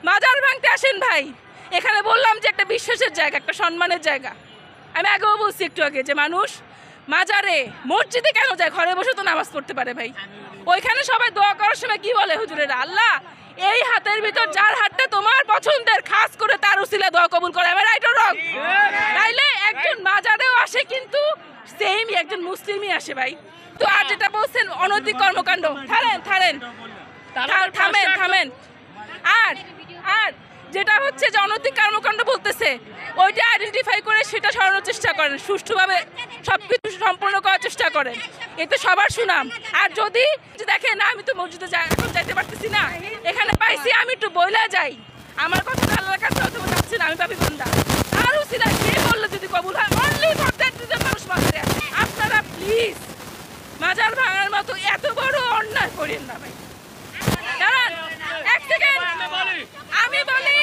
মাজার ভাঙতে আসেন ভাই। এখানে বললাম যে একটা বিশ্বাসের জায়গা, একটা সম্মানের জায়গা। আমি আগেও বলছি একটু আগে যে মানুষ মাজারে মসজিদে কেন যায়, ঘরে বসে তো নামাজ পড়তে পারে ভাই। ওইখানে সবাই দোয়া করার সময় কি বলে হুজুরেরা, আল্লাহ এই হাতের ভিতর যার হাতটা তোমার পছন্দের, খাস করে তার উসিলা দোয়া কবুল করে। আমি রাইট অর রং? তাইলে একজন মাজারেও আসে কিন্তু সেম একজন মুসলিমই আসে ভাই। তো আর যেটা বলছেন অনৈতিক কর্মকাণ্ড, থামেন। আর যেটা হচ্ছে যে অনৈতিক কর্মকাণ্ড বলতেছে, ওইটা আইডেন্টিফাই করে সেটা সরানোর চেষ্টা করেন, সুষ্ঠুভাবে সবকিছু সম্পূর্ণ করার চেষ্টা করেন, এতে সবার সুনাম। আর যদি দেখেন আমি তো মসজিদে এখন যাইতে পারতেছি না, এখানে পাইছি আমি একটু বইলা যাই, আমার কথা আল্লাহর কাছে অত যাচ্ছে না, আমি পাবি বান্দা। আর উসিলা কে বললো যদি কবুল হয়, অনলি ফর দ্যাট রিজন মানুষ মাজারে আসে। আপনারা প্লিজ মাজার ভাঙার মতো এত বড় অন্যায় করেন না ভাই। দাঁড়ান এক সেকেন্ড, আমি বলি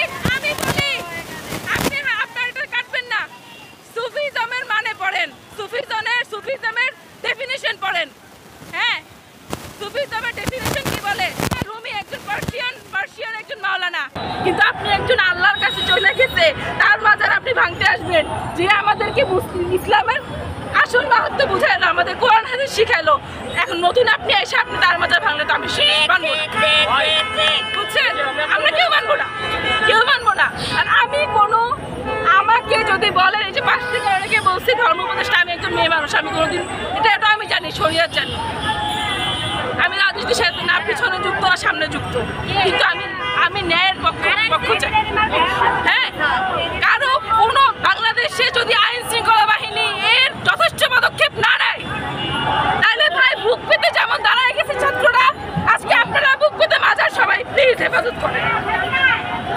আপনি আপনার এটা কাটবেন না। সুফিজমের মানে পড়েন, সুফিজমের ডেফিনিশন পড়েন। হ্যাঁ, সুফিজমের ডেফিনিশন কি বলে? রুমি একজন পার্সিয়ান একজন মাওলানা, কিন্তু আপনি একজন আল্লাহর কাছে চলে গেছে, তার মাজার আপনি ভাঙতে আসবেন, যে আমাদেরকে ইসলামের আসল মাহাত্ম্য বুঝাইলো, আমাদের কোরআন হাদিস শিখাইলো। এখন নতুন আপনি এসে আপনি তার মাজার ভাঙলে তো আমি মানবো না, বুঝছেন? আমরা কেউ মানবো না। আর আমাকে যদি বলেন, এই যে পাশ থেকে অনেকে বলছি ধর্ম উপদেষ্টা, আমি একজন মেয়ে মানুষ, আমি কোনোদিন এটা আমি জানি, শরীয়ত জানি, আমি রাজনীতির সাথে না পিছনে যুক্ত আর সামনে যুক্ত, কিন্তু আমি ন্যায়ের পক্ষ চাই। হ্যাঁ, কারো কোনো বাংলাদেশে যদি আইন শৃঙ্খলা বাহিনী এর যথেষ্ট পদক্ষেপ না নেয়, তাহলে ভাই বুক পেতে যেমন দাঁড়ায় গেছে ছাত্ররা, আজকে আপনারা বুক পেতে মাজার সবাই প্লিজ হেফাজত করেন।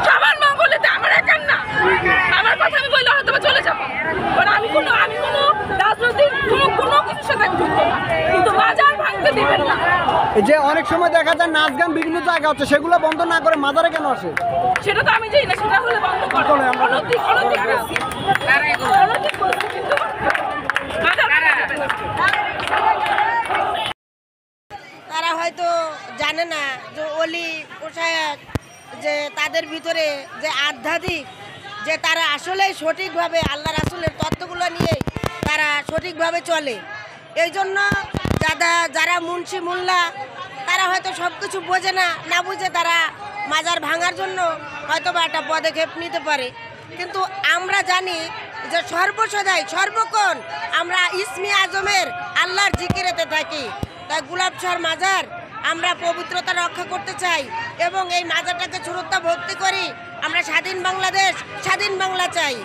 সবার মঙ্গলেতে, আমার একার না। আমার কথা আমি বললে হয়তো চলে যাবো, কারণ আমি কোনো রাজনৈতিক কোনো কিছুর সাথে যুক্ত না, কিন্তু মাজার ভাঙতে দিবেন না। এই যে অনেক সময় দেখা যায় নাচ গান বিভিন্ন জায়গা হচ্ছে, সেগুলো বন্ধ না করে মাজারে কেন আসে? সেটা তো আমি জানি না, সেটা হলে বন্ধ করে। অনৈতিক বলছি, কিন্তু মাজার ভাঙতে না। তারা হয়তো জানে না যে অলি পোশাক, যে তাদের ভিতরে যে আধ্যাত্মিক, যে তারা আসলে সঠিকভাবে আল্লাহ রাসূলের তত্ত্বগুলো নিয়ে তারা সঠিকভাবে চলে। এই জন্য যারা মুন্সি মোল্লা, তারা হয়তো সব কিছু বোঝে না বুঝে তারা মাজার ভাঙার জন্য হয়তো বা একটা পদক্ষেপ নিতে পারে। কিন্তু আমরা জানি যে সর্বসদাই সর্বক্ষণ আমরা ইসমি আজমের আল্লাহর জিকিরেতে থাকি। তাই গোলাপ শাহর মাজার আমরা পবিত্রতা রক্ষা করতে চাই এবং এই মাজারটাকে শ্রদ্ধা ভক্তি করি। আমরা স্বাধীন বাংলাদেশ, স্বাধীন বাংলা চাই।